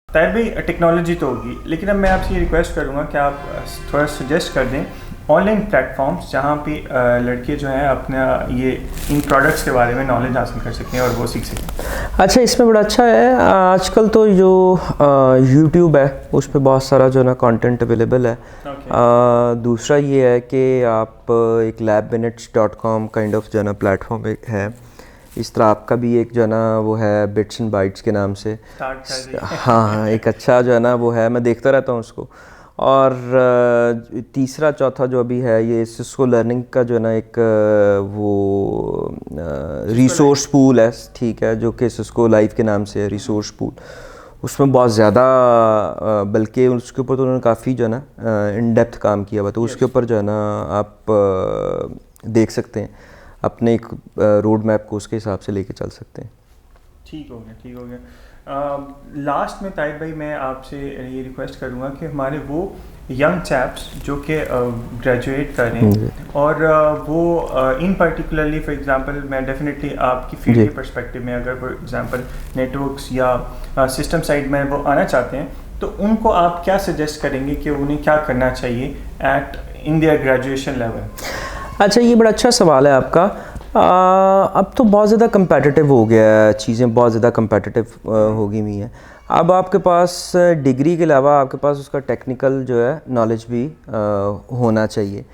ताहिर भाई, टेक्नोलॉजी तो होगी, लेकिन अब मैं आपसे ये रिक्वेस्ट करूँगा कि आप थोड़ा सजेस्ट कर दें ऑनलाइन प्लेटफॉर्म्स जहाँ पे लड़के जो हैं अपना ये इन प्रोडक्ट्स के बारे में नॉलेज हासिल कर सकें और वो सीख सकें। अच्छा, इसमें बड़ा अच्छा है आजकल तो जो यूट्यूब है उस पर बहुत सारा जो है ना कंटेंट अवेलेबल है। दूसरा ये है कि आप एक labminutes.com काइंड ऑफ जो है ना प्लेटफॉर्म है, इस तरह आपका भी एक जो है ना वो है बिट्स एंड बाइट्स के नाम से। हाँ, एक अच्छा जो है ना वो है, मैं देखता रहता हूँ उसको। और तीसरा चौथा जो अभी है ये सिस्को लर्निंग का जो है ना एक वो रिसोर्स पूल है, ठीक है, जो कि सिस्को लाइव के नाम से है रिसोर्स पूल। उसमें बहुत ज़्यादा बल्कि उसके ऊपर तो उन्होंने काफ़ी जो है ना इन डेप्थ काम किया हुआ, तो उसके ऊपर जो है ना आप देख सकते हैं, अपने एक रोड मैप को उसके हिसाब से लेके चल सकते हैं। ठीक हो गया, ठीक हो गया। लास्ट में ताहिर भाई मैं आपसे ये रिक्वेस्ट करूँगा कि हमारे वो यंग चैप्स जो कि ग्रेजुएट कर रहे हैं और वो इन पर्टिकुलरली फॉर एग्जांपल मैं डेफिनेटली आपकी फील्ड के पर्सपेक्टिव में अगर फॉर एग्जांपल नेटवर्क्स या सिस्टम साइड में वो आना चाहते हैं, तो उनको आप क्या सजेस्ट करेंगे कि उन्हें क्या करना चाहिए at in their graduation level? अच्छा, ये बड़ा अच्छा सवाल है आपका। अब तो बहुत ज़्यादा कंपेटिटिव हो गया है, चीज़ें बहुत ज़्यादा कंपेटिटिव हो गई हुई हैं। अब आपके पास डिग्री के अलावा आपके पास उसका टेक्निकल जो है नॉलेज भी होना चाहिए।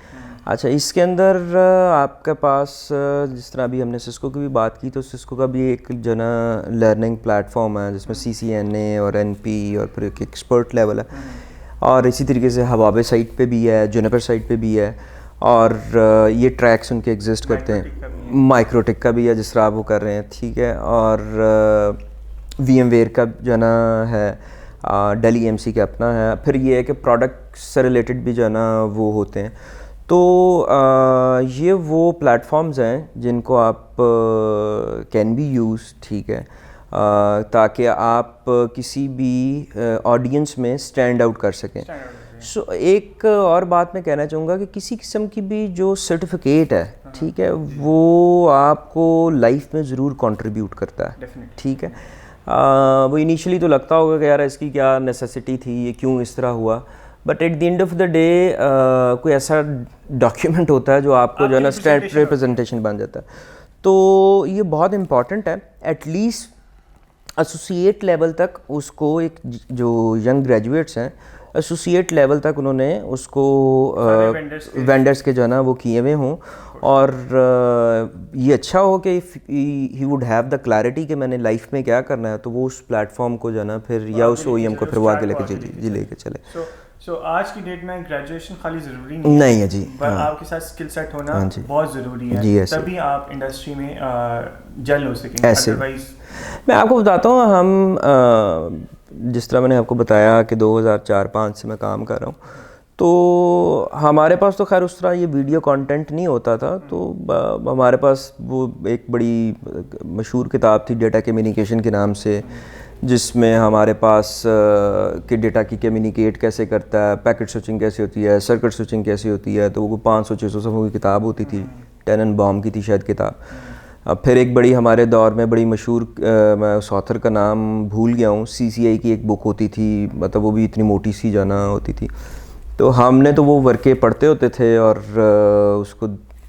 अच्छा, इसके अंदर आपके पास जिस तरह अभी हमने सिस्को की भी बात की, तो सिस्को का भी एक जो ना लर्निंग प्लेटफॉर्म है जिसमें CCNA और NP और फिर एक एक्सपर्ट लेवल है, और इसी तरीके से हवाबे साइट पे भी है, जुनिपर साइट पे भी है, और ये ट्रैक्स उनके एग्जिस्ट करते हैं। माइक्रोटिक का भी है जिस तरह आप वो कर रहे हैं, ठीक है, और VMware का जो ना है, Dell EMC का अपना है। फिर ये है कि प्रोडक्ट से रिलेटेड भी जो है ना वो होते हैं। तो ये वो प्लेटफॉर्म्स हैं जिनको आप कैन बी यूज़, ठीक है, ताकि आप किसी भी ऑडियंस में स्टैंड आउट कर सकें। सो एक और बात मैं कहना चाहूँगा कि किसी किस्म की भी जो सर्टिफिकेट है, ठीक है, वो आपको लाइफ में ज़रूर कंट्रीब्यूट करता है, ठीक है। वो इनिशियली तो लगता होगा कि यार इसकी क्या नेसेसिटी थी, ये क्यों इस तरह हुआ, but at the end of the day कोई ऐसा डॉक्यूमेंट होता है जो आपको जो है ना स्टैंड रिप्रेजेंटेशन बन जाता है। तो ये बहुत इम्पॉर्टेंट है, एटलीस्ट एसोसिएट लेवल तक उसको एक जो यंग ग्रेजुएट्स हैं एसोसिएट लेवल तक उन्होंने उसको वेंडर्स के जो है ना वो किए हुए हों, और ये अच्छा हो कि he would have the clarity कि मैंने लाइफ में क्या करना है, तो वो उस प्लेटफॉर्म को जो है ना फिर या उस OEM को फिर वो आगे लेके लेके चले। सो आज की डेट में ग्रेजुएशन खाली ज़रूरी नहीं है जी, पर आपके साथ स्किल सेट होना बहुत ज़रूरी है जी, तभी आप इंडस्ट्री में जल हो सकेंगे। अदरवाइज मैं आपको बताता हूँ, हम जिस तरह मैंने आपको बताया कि 2004-05 से मैं काम कर रहा हूँ, तो हमारे पास तो खैर उस तरह ये वीडियो कंटेंट नहीं होता था, तो हमारे पास वो एक बड़ी मशहूर किताब थी डेटा कम्युनिकेशन के नाम से, जिसमें हमारे पास कि डेटा की कम्युनिकेट कैसे करता है, पैकेट स्विचिंग कैसे होती है, सर्किट स्विचिंग कैसे होती है, तो वो 500-600 सफ़ों की किताब होती थी, टेननबाउम की थी शायद किताब। अब फिर एक बड़ी हमारे दौर में बड़ी मशहूर, मैं उस ऑथर का नाम भूल गया हूँ, CCI की एक बुक होती थी, मतलब वो भी इतनी मोटी सी जाना होती थी, तो हमने तो वो वर्के पढ़ते होते थे और उसको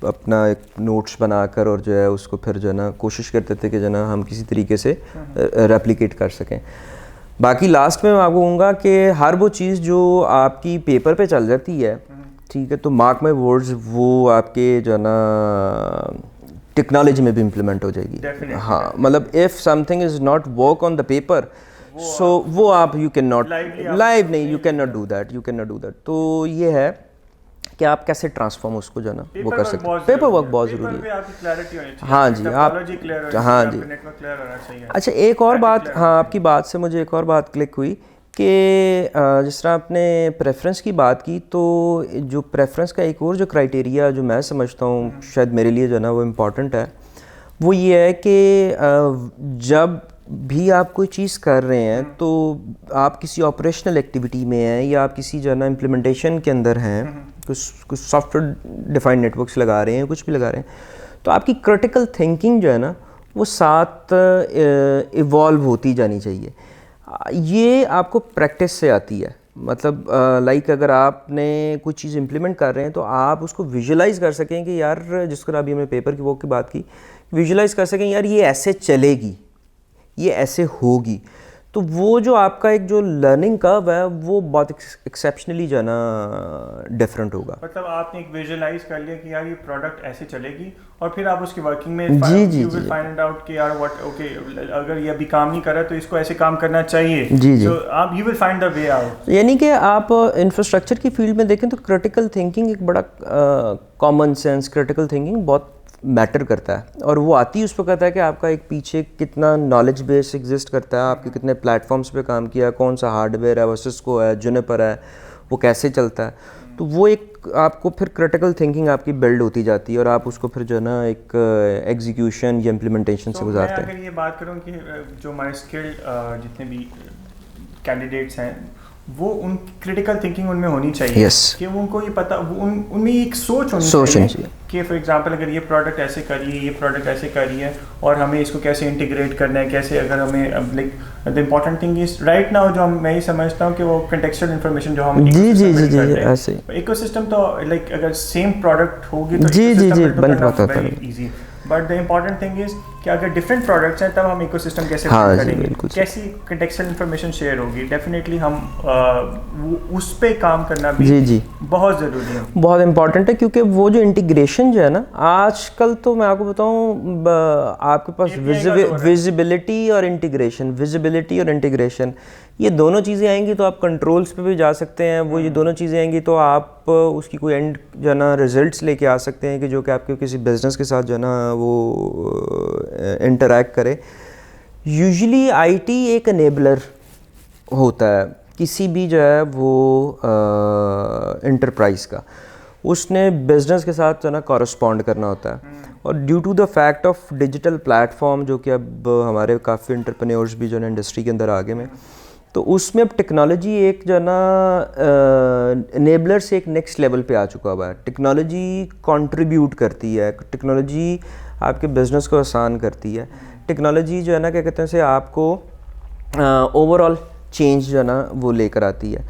अपना एक नोट्स बनाकर और जो है उसको फिर जो है ना कोशिश करते थे कि जो ना हम किसी तरीके से रेप्लिकेट कर सकें। बाकी लास्ट में मैं आपको कहूँगा कि हर वो चीज़ जो आपकी पेपर पे चल जाती है, ठीक है, तो मार्क माई वर्ड्स वो आपके जो है ना टेक्नोलॉजी में भी इम्प्लीमेंट हो जाएगी। हाँ, मतलब if something is not work on the paper, so वो आप यू कैन नॉट लाइव नहीं, you can not do that, you can not do that. तो ये है कि आप कैसे ट्रांसफॉर्म उसको जो है ना वो कर सकते हैं। पेपर वर्क बहुत ज़रूरी है। हाँ जी, आप हाँ जी। अच्छा, एक और बात, हाँ आपकी बात से मुझे एक और बात क्लिक हुई कि जिस तरह आपने प्रेफरेंस की बात की, तो जो प्रेफरेंस का एक और जो क्राइटेरिया जो मैं समझता हूँ शायद मेरे लिए जो है ना वो इम्पॉर्टेंट है, वो ये है कि जब भी आप कोई चीज़ कर रहे हैं, तो आप किसी ऑपरेशनल एक्टिविटी में हैं या आप किसी जो है ना इम्प्लीमेंटेशन के अंदर हैं, कुछ सॉफ्टवेयर डिफाइंड नेटवर्क्स लगा रहे हैं, कुछ भी लगा रहे हैं, तो आपकी क्रिटिकल थिंकिंग जो है ना वो साथ इवॉल्व होती जानी चाहिए। ये आपको प्रैक्टिस से आती है। मतलब लाइक अगर आपने कुछ चीज़ इम्प्लीमेंट कर रहे हैं तो आप उसको विजुलाइज कर सकें कि यार, जिस तरह अभी हमने पेपर की वर्क की बात की, विजुलाइज कर सकें यार ये ऐसे चलेगी, ये ऐसे होगी। तो वो जो आपका एक जो लर्निंग कर्व है वो बहुत एक्सेप्शनली जो है ना डिफरेंट होगा। मतलब आपने एक विजुअलाइज कर लिया कि यार ये प्रोडक्ट ऐसे चलेगी, और फिर आप उसकी वर्किंग में जी विल फाइंड आउट कि यार व्हाट, ओके अगर ये अभी काम नहीं कर रहा तो इसको ऐसे काम करना चाहिए। जी जी। तो आप you will find the way out. यानी कि आप इंफ्रास्ट्रक्चर की फील्ड में देखें तो क्रिटिकल थिंकिंग एक बड़ा कॉमन सेंस, क्रिटिकल थिंकिंग बहुत मैटर करता है, और वो आती है उस पर करता है कि आपका एक पीछे कितना नॉलेज बेस एग्जिस्ट करता है, आपके कितने प्लेटफॉर्म्स पे काम किया, कौन सा हार्डवेयर है, वो सिस्को है, जुनिपर है, वो कैसे चलता है। तो वो एक आपको फिर क्रिटिकल थिंकिंग आपकी बिल्ड होती जाती है, और आप उसको फिर जो है ना एक एग्जीक्यूशन या इम्प्लीमेंटेशन से गुजारते हैं। अगर ये बात करूँ कि जो हमारे स्किल्ड जितने भी कैंडिडेट्स हैं, वो उन क्रिटिकल थिंकिंग उनमें होनी चाहिए। yes. कि उनको ये पता, उनमें एक सोच होनी चाहिए कि फॉर एग्जांपल अगर ये प्रोडक्ट ऐसे करिए, ये प्रोडक्ट ऐसे करिए, और हमें इसको कैसे इंटीग्रेट करना है, कैसे अगर हमें like the important thing is right now जो मैं ये समझता हूँ कि वो कंटेक्चुअल इन्फॉर्मेशन जो हम जी इकोसिस्टम तो लाइक अगर सेम प्रोडक्ट होगी तो जी बन पाता है easy. But the important thing is कि अगर डिफरेंट प्रोडक्ट्स हैं तब हम इकोसिस्टम कैसे करेंगे, कैसी कंटेक्सुअल इन्फॉर्मेशन शेयर होगी। डेफिनेटली हम उस पे काम करना भी जी बहुत ज़रूरी है, बहुत इंपॉर्टेंट है, क्योंकि वो जो इंटीग्रेशन जो है ना आजकल, तो मैं आपको बताऊं आपके पास विजिबिलिटी और इंटीग्रेशन, ये दोनों चीज़ें आएंगी तो आप कंट्रोल्स पे भी जा सकते हैं। वो ये दोनों चीज़ें आएंगी तो आप उसकी कोई एंड जो है ना रिजल्ट्स लेके आ सकते हैं कि जो कि आपके किसी बिजनेस के साथ जो है ना वो इंटरैक्ट करे। यूजुअली आईटी एक एनेबलर होता है किसी भी जो है वो इंटरप्राइज का, उसने बिजनेस के साथ जो है ना कॉरस्पॉन्ड करना होता है। और due to the fact of digital platform, जो कि अब हमारे काफ़ी एंटरप्रेन्योर्स भी जो है इंडस्ट्री के अंदर आगे में, तो उसमें अब टेक्नोलॉजी एक जो है ना एनेबलर से एक नेक्स्ट लेवल पे आ चुका हुआ है। टेक्नोलॉजी कंट्रीब्यूट करती है, टेक्नोलॉजी आपके बिज़नेस को आसान करती है। टेक्नोलॉजी जो है ना क्या कहते हैं से आपको ओवरऑल चेंज जो है ना वो लेकर आती है।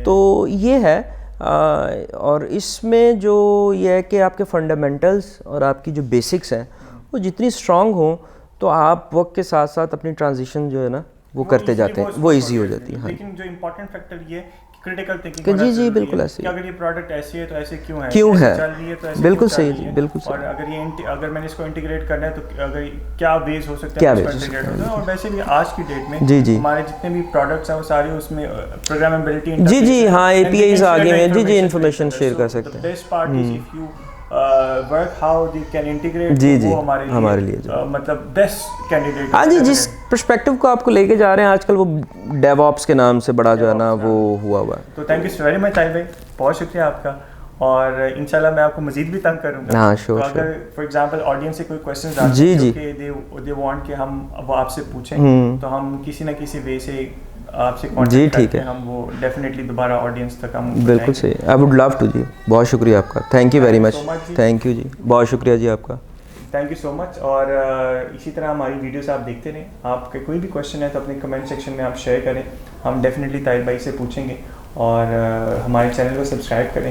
तो ये है और इसमें जो ये है कि आपके फंडामेंटल्स और आपकी जो बेसिक्स हैं वो जितनी स्ट्रांग हो तो आप वक्त के साथ साथ अपनी ट्रांजिशन जो है ना वो करते जाते हैं, वो इजी हो जाती है। लेकिन जो इम्पोर्टेंट फैक्टर ये क्रिटिकल थिंकिंग जी बिल्कुल ऐसे, अगर ये प्रोडक्ट ऐसी है तो ऐसे क्यों है, चल रही है तो ऐसे बिल्कुल सही जी, बिल्कुल सही। और अगर ये अगर मैंने इसको इंटीग्रेट करना है तो अगर क्या वेज हो सकते हैं, क्या वेज हो सकते हैं। और वैसे भी आज की डेट में जी हमारे जितने भी प्रोडक्ट्स हैं वो सारे उसमें प्रोग्रामेबिलिटी जी हाँ एपीआईज आ गए हैं जी इन्फॉर्मेशन शेयर कर सकते हैं। Best part is if you work how they can integrate, जी वो हमारे लिए मतलब बेस्ट कैंडिडेट। हाँ जी, जिस पर्सपेक्टिव को आपको लेके जा रहे हैं आजकल वो डेवऑप्स के नाम से बड़ा जो है ना वो हुआ है। तो thank you very much Tahir भाई, बहुत शुक्रिया आपका, और इंशाल्लाह मैं आपको मजीद भी तंग करूँगा। हाँ तो अगर फॉर एग्जांपल ऑडियंस से कोई क्वेश्चंस आते जी हैं जी दे वांट कि हम वो आपसे पूछें, तो हम किसी ना किसी वे से आपसे कांटेक्ट करके हम वो डेफिनेटली दोबारा ऑडियंस तक हम बिल्कुल सही। आई वुड लव टू जी, बहुत शुक्रिया आपका, thank you very much, thank you जी, बहुत शुक्रिया जी आपका, थैंक यू सो मच। और इसी तरह हमारी वीडियोस आप देखते रहें। आपके कोई भी क्वेश्चन है तो अपने कमेंट सेक्शन में आप शेयर करें, हम डेफिनेटली ताहिर भाई से पूछेंगे। और हमारे चैनल को सब्सक्राइब करें।